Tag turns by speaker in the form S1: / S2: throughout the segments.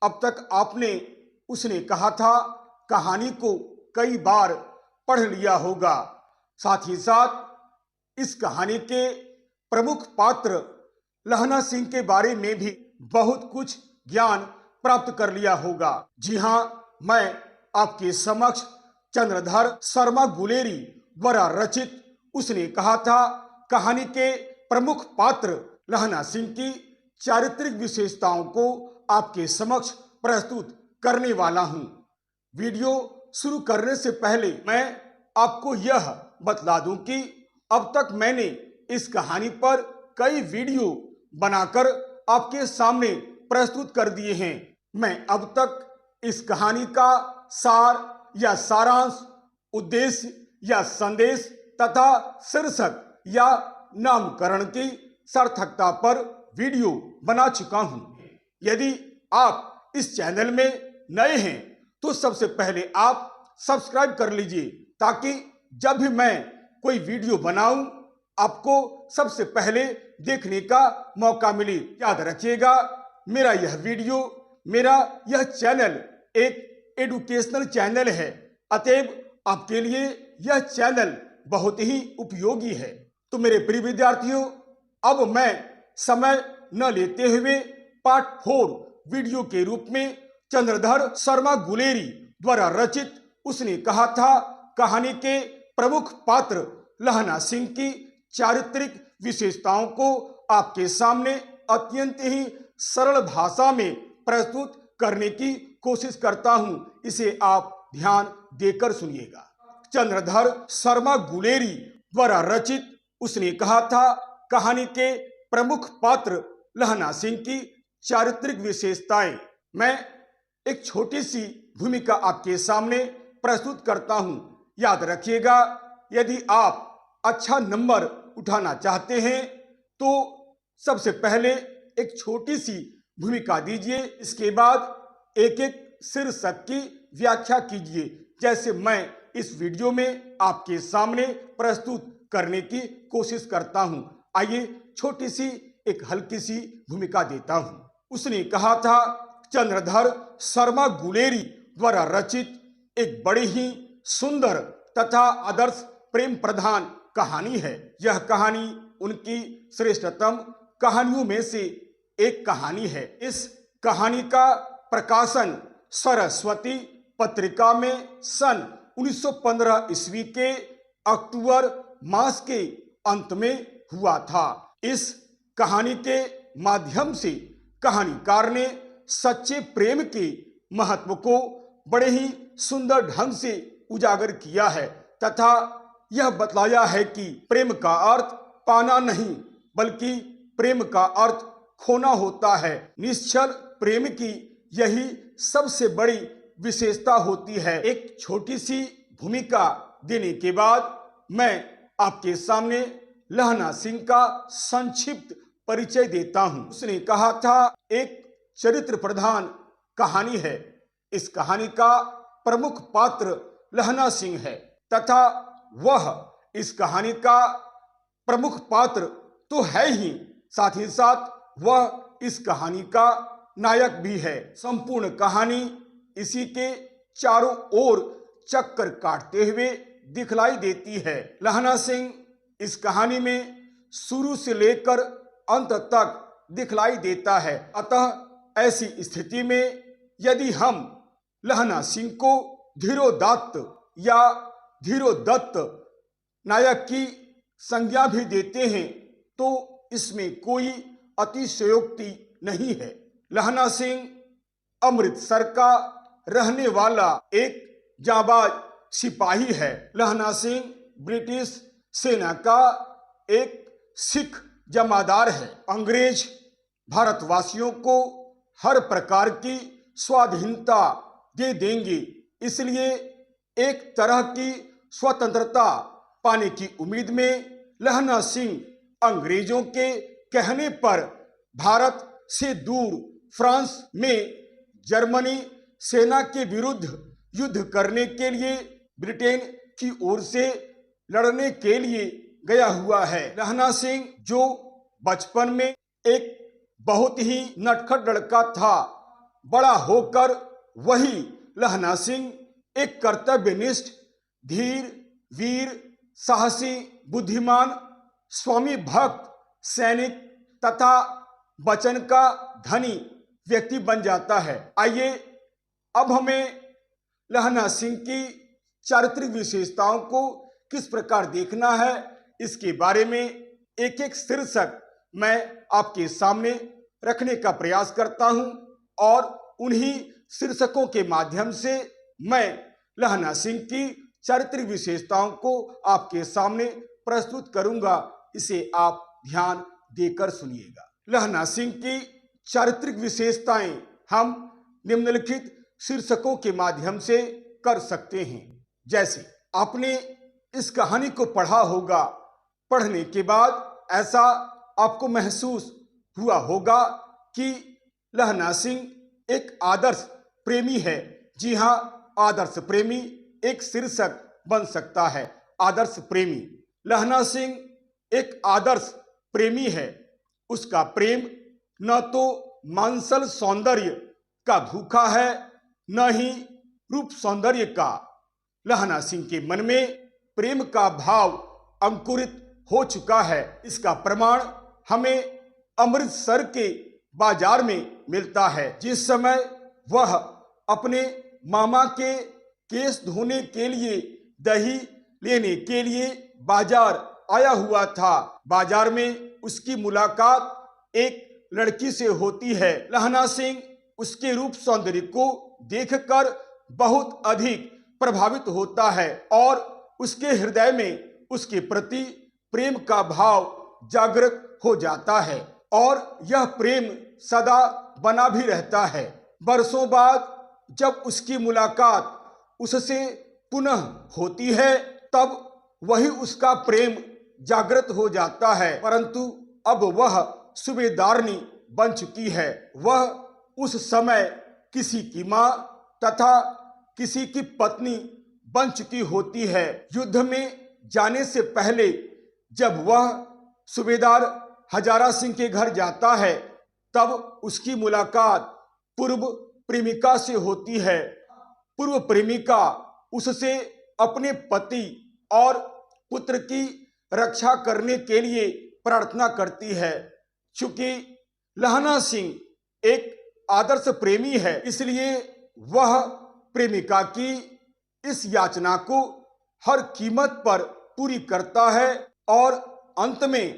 S1: अब तक आपने उसने कहा था कहानी को कई बार पढ़ लिया होगा। साथ ही साथ इस कहानी के प्रमुख पात्र लहना सिंह के बारे में भी बहुत कुछ ज्ञान प्राप्त कर लिया होगा। जी हाँ, मैं आपके समक्ष चंद्रधर शर्मा गुलेरी द्वारा रचित उसने कहा था कहानी के प्रमुख पात्र लहना सिंह की चारित्रिक विशेषताओं को आपके समक्ष प्रस्तुत करने वाला हूं। वीडियो शुरू करने से पहले मैं आपको यह बतला दूं कि अब तक मैंने इस कहानी पर कई वीडियो बनाकर आपके सामने प्रस्तुत कर दिए हैं। मैं अब तक इस कहानी का सार या सारांश, उद्देश्य या संदेश तथा शीर्षक या नामकरण की सार्थकता पर वीडियो बना चुका हूं। यदि आप इस चैनल में नए हैं तो सबसे पहले आप सब्सक्राइब कर लीजिए ताकि जब भी मैं कोई वीडियो बनाऊं आपको सबसे पहले देखने का मौका मिले। याद रखिएगा, मेरा यह वीडियो, मेरा यह चैनल एक एजुकेशनल चैनल है, अतएव आपके लिए यह चैनल बहुत ही उपयोगी है। तो मेरे प्रिय विद्यार्थियों, अब मैं समय न लेते हुए पार्ट 4 वीडियो के रूप में चंद्रधर शर्मा गुलेरी द्वारा रचित उसने कहा था कहानी के प्रमुख पात्र लहना सिंह की चारित्रिक विशेषताओं को आपके सामने अत्यंत ही सरल भाषा में प्रस्तुत करने की कोशिश करता हूं। इसे आप ध्यान देकर सुनिएगा। चंद्रधर शर्मा गुलेरी द्वारा रचित उसने कहा था कहानी के प्रमुख पात्र लहना सिंह की चारित्रिक विशेषताएं। मैं एक छोटी सी भूमिका आपके सामने प्रस्तुत करता हूं। याद रखिएगा, यदि आप अच्छा नंबर उठाना चाहते हैं तो सबसे पहले एक छोटी सी भूमिका दीजिए, इसके बाद एक एक शीर्षक की व्याख्या कीजिए, जैसे मैं इस वीडियो में आपके सामने प्रस्तुत करने की कोशिश करता हूं। आइए छोटी सी एक हल्की सी भूमिका देता हूं। उसने कहा था चंद्रधर शर्मा गुलेरी द्वारा रचित एक बड़ी ही सुंदर तथा आदर्श प्रेम प्रधान कहानी है। यह कहानी उनकी श्रेष्ठतम कहानियों में से एक कहानी है। इस कहानी का प्रकाशन सरस्वती पत्रिका में सन 1915 ईस्वी के अक्टूबर मास के अंत में हुआ था। इस कहानी के माध्यम से कहानीकार ने सच्चे प्रेम के महत्व को बड़े ही सुंदर ढंग से उजागर किया है तथा यह बतलाया है कि प्रेम का अर्थ पाना नहीं बल्कि प्रेम का अर्थ खोना होता है। निश्चल प्रेम की यही सबसे बड़ी विशेषता होती है। एक छोटी सी भूमिका देने के बाद मैं आपके सामने लहना सिंह का संक्षिप्त परिचय देता हूं। उसने कहा था एक चरित्र प्रधान कहानी है। इस कहानी का प्रमुख पात्र लहना सिंह है तथा वह इस कहानी का प्रमुख पात्र तो है ही, साथ ही साथ वह इस कहानी का नायक भी है। संपूर्ण कहानी इसी के चारों ओर चक्कर काटते हुए दिखलाई देती है। लहना सिंह इस कहानी में शुरू से लेकर अंत तक दिखलाई देता है। अतः ऐसी स्थिति में यदि हम लहना सिंह को धीरोदात्त या धीरोदत्त नायक की संज्ञा भी देते हैं तो इसमें कोई अतिशयोक्ति नहीं है। लहना सिंह अमृतसर का रहने वाला एक जाबाज सिपाही है। लहना सिंह ब्रिटिश सेना का एक सिख जमादार है। अंग्रेज भारतवासियों को हर प्रकार की स्वाधीनता दे देंगे, इसलिए एक तरह की स्वतंत्रता पाने की उम्मीद में लहना सिंह अंग्रेजों के कहने पर भारत से दूर फ्रांस में जर्मनी सेना के विरुद्ध युद्ध करने के लिए ब्रिटेन की ओर से लड़ने के लिए गया हुआ है। लहना सिंह जो बचपन में एक बहुत ही नटखट लड़का था, बड़ा होकर वही लहना सिंह एक कर्तव्यनिष्ठ, धीर, वीर, साहसी, बुद्धिमान, स्वामी भक्त, सैनिक तथा वचन का धनी व्यक्ति बन जाता है। आइए अब हमें लहना सिंह की चारित्रिक विशेषताओं को किस प्रकार देखना है, इसके बारे में एक एक शीर्षक मैं आपके सामने रखने का प्रयास करता हूं और उन्हीं शीर्षकों के माध्यम से मैं लहना सिंह की चारित्रिक विशेषताओं को आपके सामने प्रस्तुत करूंगा। इसे आप ध्यान देकर सुनिएगा। लहना सिंह की चारित्रिक विशेषताएं हम निम्नलिखित शीर्षकों के माध्यम से कर सकते हैं। जैसे आपने इस कहानी को पढ़ा होगा, पढ़ने के बाद ऐसा आपको महसूस हुआ होगा कि लहना सिंह एक आदर्श प्रेमी है। जी हाँ, आदर्श प्रेमी एक शीर्षक बन सकता है। आदर्श प्रेमी, लहना सिंह एक आदर्श प्रेमी है। उसका प्रेम न तो मांसल सौंदर्य का भूखा है, न ही रूप सौंदर्य का। लहना सिंह के मन में प्रेम का भाव अंकुरित हो चुका है। इसका प्रमाण हमें अमृतसर के बाजार में मिलता है। जिस समय वह अपने मामा के केस धोने के लिए दही लेने के लिए बाजार आया हुआ था, बाजार में उसकी मुलाकात एक लड़की से होती है। लहना सिंह उसके रूप सौंदर्य को देखकर बहुत अधिक प्रभावित होता है और उसके हृदय में उसके प्रति प्रेम का भाव जागृत हो जाता है और यह प्रेम सदा बना भी रहता है। बरसों बाद जब उसकी मुलाकात उससे पुनः होती है, तब वही उसका प्रेम जागृत हो जाता है, परंतु अब वह सूबेदारनी बन चुकी है। वह उस समय किसी की मां तथा किसी की पत्नी बन चुकी होती है। युद्ध में जाने से पहले जब वह सूबेदार हजारा सिंह के घर जाता है, तब उसकी मुलाकात पूर्व प्रेमिका से होती है। पूर्व प्रेमिका उससे अपने पति और पुत्र की रक्षा करने के लिए प्रार्थना करती है। चूंकि लहना सिंह एक आदर्श प्रेमी है, इसलिए वह प्रेमिका की इस याचना को हर कीमत पर पूरी करता है और अंत में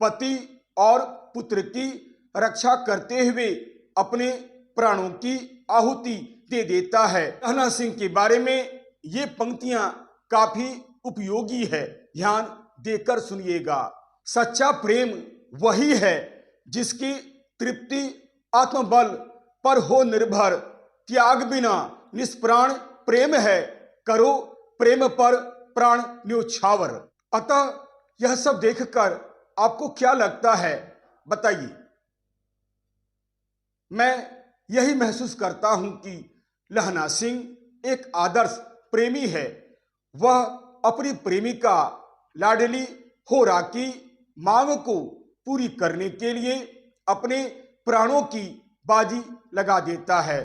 S1: पति और पुत्र की रक्षा करते हुए अपने प्राणों की आहुति दे देता है। लहना सिंह के बारे में ये पंक्तियां काफी उपयोगी है, ध्यान देकर सुनिएगा। सच्चा प्रेम वही है जिसकी तृप्ति आत्मबल पर हो निर्भर, त्याग बिना निष्प्राण प्रेम है, करो प्रेम पर प्राण न्योछावर। अतः यह सब देखकर आपको क्या लगता है, बताइए। मैं यही महसूस करता हूं कि लहना सिंह एक आदर्श प्रेमी है। वह अपनी प्रेमिका लाडली होरा की मांग को पूरी करने के लिए अपने प्राणों की बाजी लगा देता है।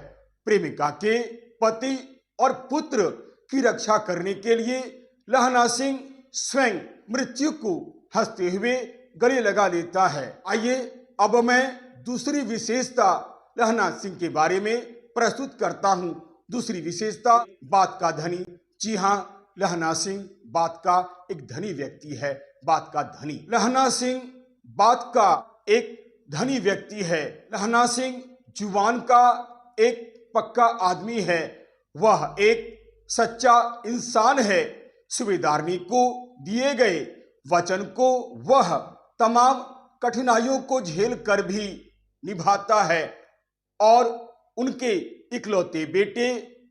S1: प्रेमिका के पति और पुत्र की रक्षा करने के लिए लहना सिंह स्वयं मृत्यु को हंसते हुए गले लगा लेता है। आइए अब मैं दूसरी विशेषता लहना सिंह के बारे में प्रस्तुत करता हूं। दूसरी विशेषता, बात का धनी। जी हां, लहना सिंह बात का एक धनी व्यक्ति है। बात का धनी, लहना सिंह बात का एक धनी व्यक्ति है। लहना सिंह जुबान का एक पक्का आदमी है। वह एक सच्चा इंसान है। सूबेदारनी को दिए गए वचन को वह तमाम कठिनाइयों को झेल कर भी निभाता है और उनके इकलौते बेटे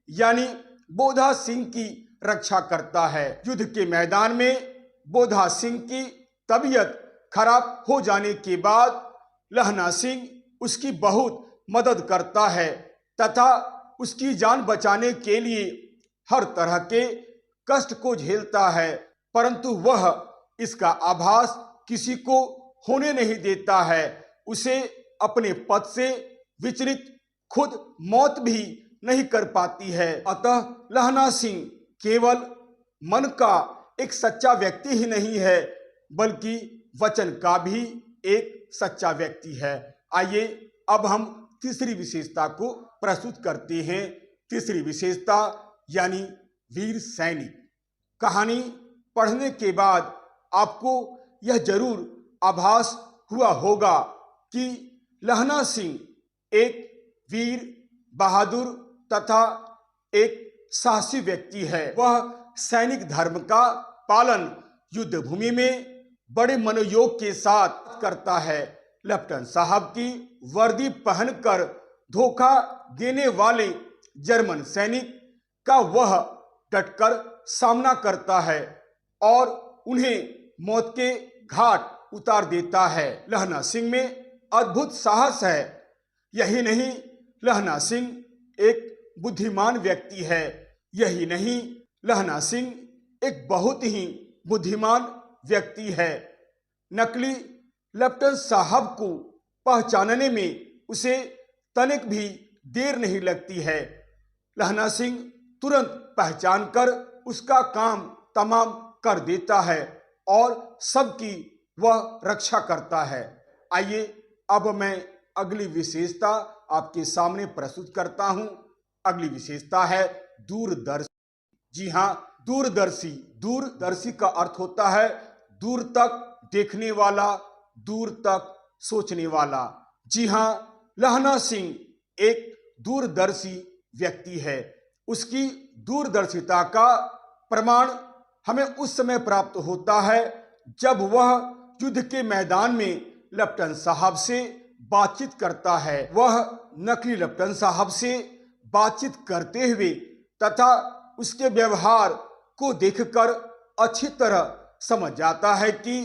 S1: यानी बोधा सिंह की रक्षा करता है। युद्ध के मैदान में बोधा सिंह की तबीयत खराब हो जाने के बाद लहना सिंह उसकी बहुत मदद करता है तथा उसकी जान बचाने के लिए हर तरह के कष्ट को झेलता है, परंतु वह इसका आभास किसी को होने नहीं देता है। उसे अपने पद से विचलित खुद मौत भी नहीं कर पाती है। अतः लहना सिंह केवल मन का एक सच्चा व्यक्ति ही नहीं है, बल्कि वचन का भी एक सच्चा व्यक्ति है। आइए अब हम तीसरी विशेषता को प्रस्तुत करते हैं। तीसरी विशेषता यानी वीर सैनिक। कहानी पढ़ने के बाद आपको यह जरूर आभास हुआ होगा कि लहना सिंह एक वीर, बहादुर तथा एक साहसी व्यक्ति है। वह सैनिक धर्म का पालन युद्ध भूमि में बड़े मनोयोग के साथ करता है। लेफ्टिनेंट साहब की वर्दी पहनकर धोखा देने वाले जर्मन सैनिक का वह डटकर सामना करता है और उन्हें मौत के घाट उतार देता है। लहना सिंह में अद्भुत साहस है। यही नहीं, लहना सिंह एक बुद्धिमान व्यक्ति है। यही नहीं, लहना सिंह एक बहुत ही बुद्धिमान व्यक्ति है। नकली लेफ्टिनेंट साहब को पहचानने में उसे तनिक भी देर नहीं लगती है। लहना सिंह तुरंत पहचान कर उसका काम तमाम कर देता है और सबकी वह रक्षा करता है। आइए अब मैं अगली विशेषता आपके सामने प्रस्तुत करता हूं। अगली विशेषता है दूरदर्शी। जी हाँ, दूरदर्शी। दूरदर्शी का अर्थ होता है दूर तक देखने वाला, दूर तक सोचने वाला। जी हाँ, लहना सिंह एक दूरदर्शी व्यक्ति है। उसकी दूरदर्शिता का प्रमाण हमें उस समय प्राप्त होता है जब वह युद्ध के मैदान में लेफ्टिनेंट साहब से बातचीत करता है। वह नकली लेफ्टिनेंट साहब से बातचीत करते हुए तथा उसके व्यवहार को देखकर अच्छी तरह समझ जाता है कि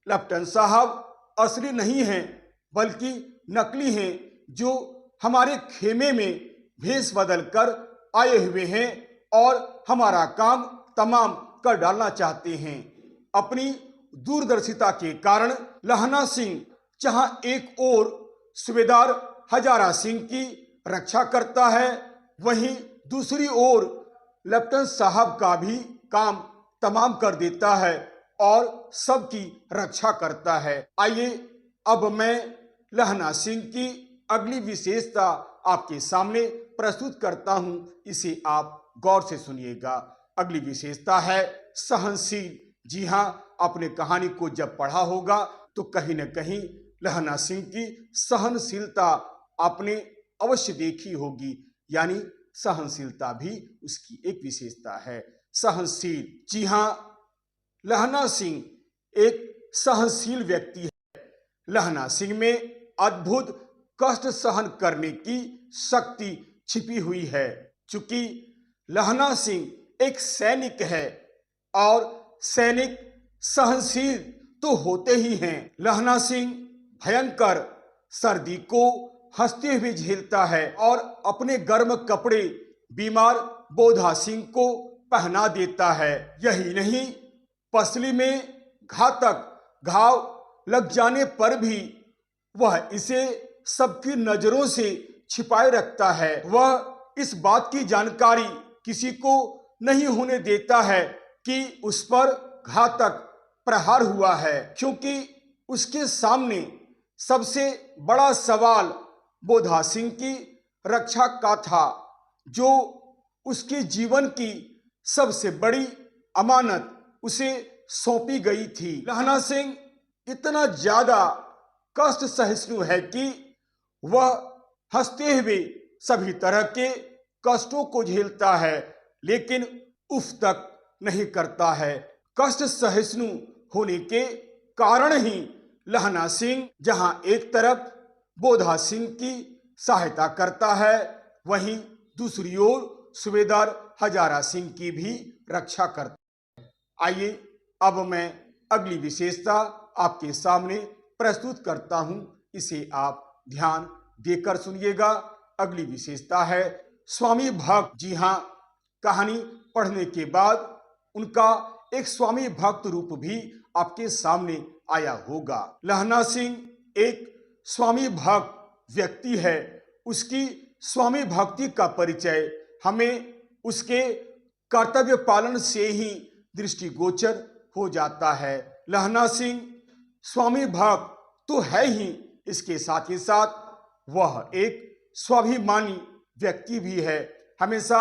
S1: लेफ्टिनेंट साहब असली नहीं हैं, बल्कि नकली हैं, जो हमारे खेमे में भेष बदल कर आए हुए हैं और हमारा काम तमाम कर डालना चाहते हैं। अपनी दूरदर्शिता के कारण लहना सिंह जहां एक ओर सूबेदार हजारा सिंह की रक्षा करता है, वहीं दूसरी ओर लेफ्टिनेंट साहब का भी काम तमाम कर देता है और सबकी रक्षा करता है। आइए अब मैं लहना सिंह की अगली विशेषता आपके सामने प्रस्तुत करता हूं। इसे आप गौर से सुनिएगा। अगली विशेषता है सहनशील। जी हां, आपने कहानी को जब पढ़ा होगा तो कहीं न कहीं लहना सिंह की सहनशीलता आपने अवश्य देखी होगी, यानी सहनशीलता भी उसकी एक विशेषता है। सहनशील। जी हां, लहना सिंह एक सहनशील व्यक्ति है। लहना सिंह में अद्भुत कष्ट सहन करने की शक्ति छिपी हुई है। चूंकि लहना सिंह एक सैनिक है और सैनिक सहनशील तो होते ही हैं। लहना सिंह भयंकर सर्दी को हंसते हुए झेलता है और अपने गर्म कपड़े बीमार बोधा सिंह को पहना देता है। यही नहीं, पसली में घातक घाव लग जाने पर भी वह इसे सबकी नजरों से छिपाए रखता है। वह इस बात की जानकारी किसी को नहीं होने देता है कि उस पर घातक प्रहार हुआ है, क्योंकि उसके सामने सबसे बड़ा सवाल बोधा सिंह की रक्षा का था, जो उसके जीवन की सबसे बड़ी अमानत उसे सौंपी गई थी। लहना सिंह इतना ज्यादा कष्ट सहिष्णु है कि वह हंसते हुए सभी तरह के कष्टों को झेलता है, लेकिन उफ तक नहीं करता है। कष्ट सहिष्णु होने के कारण ही लहना सिंह जहां एक तरफ बोधा सिंह की सहायता करता है, वहीं दूसरी ओर सूबेदार हजारा सिंह की भी रक्षा करता है। आइए अब मैं अगली विशेषता आपके सामने प्रस्तुत करता हूं। इसे आप ध्यान देकर सुनिएगा। अगली विशेषता है स्वामी भक्त। जी हां, कहानी पढ़ने के बाद उनका एक स्वामी भक्त रूप भी आपके सामने आया होगा। लहना सिंह एक स्वामी भक्त व्यक्ति है। उसकी स्वामी भक्ति का परिचय हमें उसके कर्तव्य पालन से ही दृष्टिगोचर हो जाता है। लहना सिंह स्वामी भक्त तो है ही, इसके साथ ही साथ वह एक स्वाभिमानी व्यक्ति भी है। हमेशा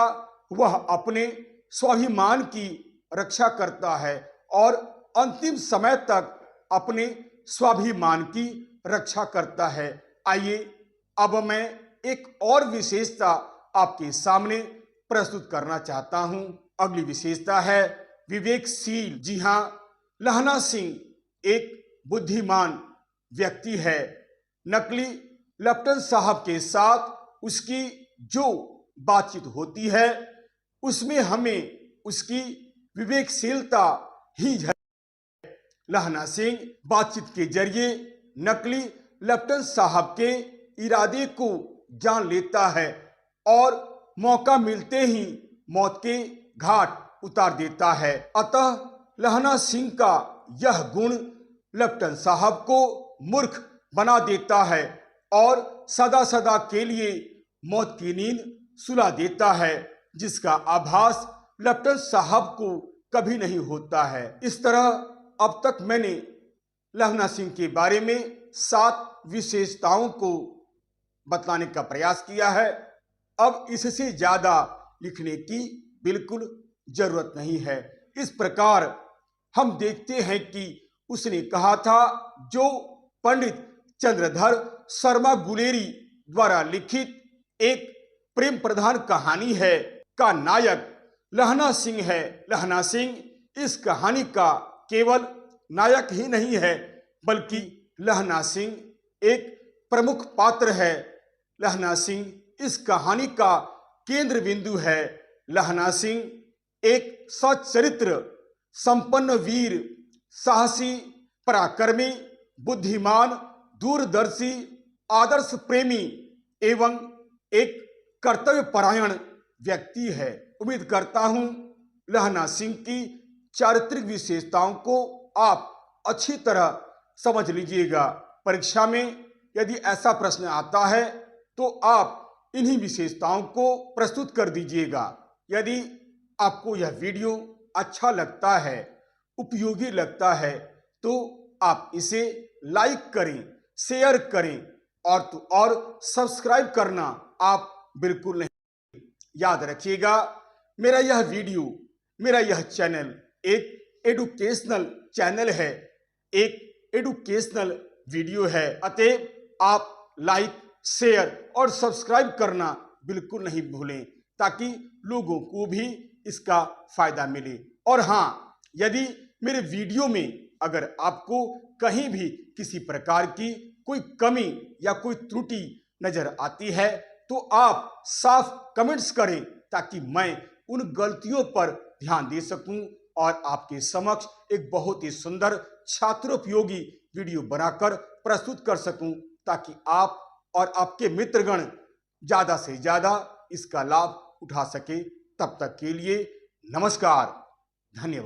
S1: वह अपने स्वाभिमान की रक्षा करता है और अंतिम समय तक अपने स्वाभिमान की रक्षा करता है। आइए अब मैं एक और विशेषता आपके सामने प्रस्तुत करना चाहता हूं। अगली विशेषता है विवेकशील। जी हां, लहना सिंह एक बुद्धिमान व्यक्ति है। नकली लेफ्टिनेंट साहब के साथ उसकी जो बातचीत होती है उसमें हमें उसकी विवेकशीलता ही लहना सिंह बातचीत के जरिए नकली लेफ्टिनेंट साहब के इरादे को जान लेता है और मौका मिलते ही मौत के घाट उतार देता है। अतः लहना सिंह का यह गुण लेफ्टिनेंट साहब को मूर्ख बना देता है और सदा सदा के लिए मौत की नींद सुला देता है, जिसका आभास लेफ्टिनेंट साहब को कभी नहीं होता है। इस तरह अब तक मैंने लहना सिंह के बारे में 7 विशेषताओं को बतलाने का प्रयास किया है। अब इससे ज्यादा लिखने की बिल्कुल जरूरत नहीं है। इस प्रकार हम देखते हैं कि उसने कहा था, जो पंडित चंद्रधर शर्मा गुलेरी द्वारा लिखित एक प्रेम प्रधान कहानी है का नायक लहना सिंह है। लहना सिंह इस कहानी का केवल नायक ही नहीं है, बल्कि लहना सिंह एक प्रमुख पात्र है। लहना सिंह इस कहानी का केंद्र बिंदु है। लहना सिंह एक सच्चरित्र संपन्न वीर, साहसी, पराक्रमी, बुद्धिमान, दूरदर्शी, आदर्श प्रेमी एवं एक कर्तव्य परायण व्यक्ति है। उम्मीद करता हूं लहना सिंह की चारित्रिक विशेषताओं को आप अच्छी तरह समझ लीजिएगा। परीक्षा में यदि ऐसा प्रश्न आता है तो आप इन्हीं विशेषताओं को प्रस्तुत कर दीजिएगा। यदि आपको यह वीडियो अच्छा लगता है, उपयोगी लगता है, तो आप इसे लाइक करें, शेयर करें और सब्सक्राइब करना आप बिल्कुल नहीं। याद रखिएगा, मेरा यह वीडियो, मेरा यह चैनल एक एडुकेशनल चैनल है, एक एडुकेशनल वीडियो है। अतः आप लाइक, शेयर और सब्सक्राइब करना बिल्कुल नहीं भूलें, ताकि लोगों को भी इसका फायदा मिले। और हाँ, यदि मेरे वीडियो में अगर आपको कहीं भी किसी प्रकार की कोई कमी या कोई त्रुटि नजर आती है तो आप साफ कमेंट्स करें, ताकि मैं उन गलतियों पर ध्यान दे सकूं और आपके समक्ष एक बहुत ही सुंदर छात्रोपयोगी वीडियो बनाकर प्रस्तुत कर सकूं, ताकि आप और आपके मित्रगण ज्यादा से ज्यादा इसका लाभ उठा सके। तब तक के लिए नमस्कार, धन्यवाद।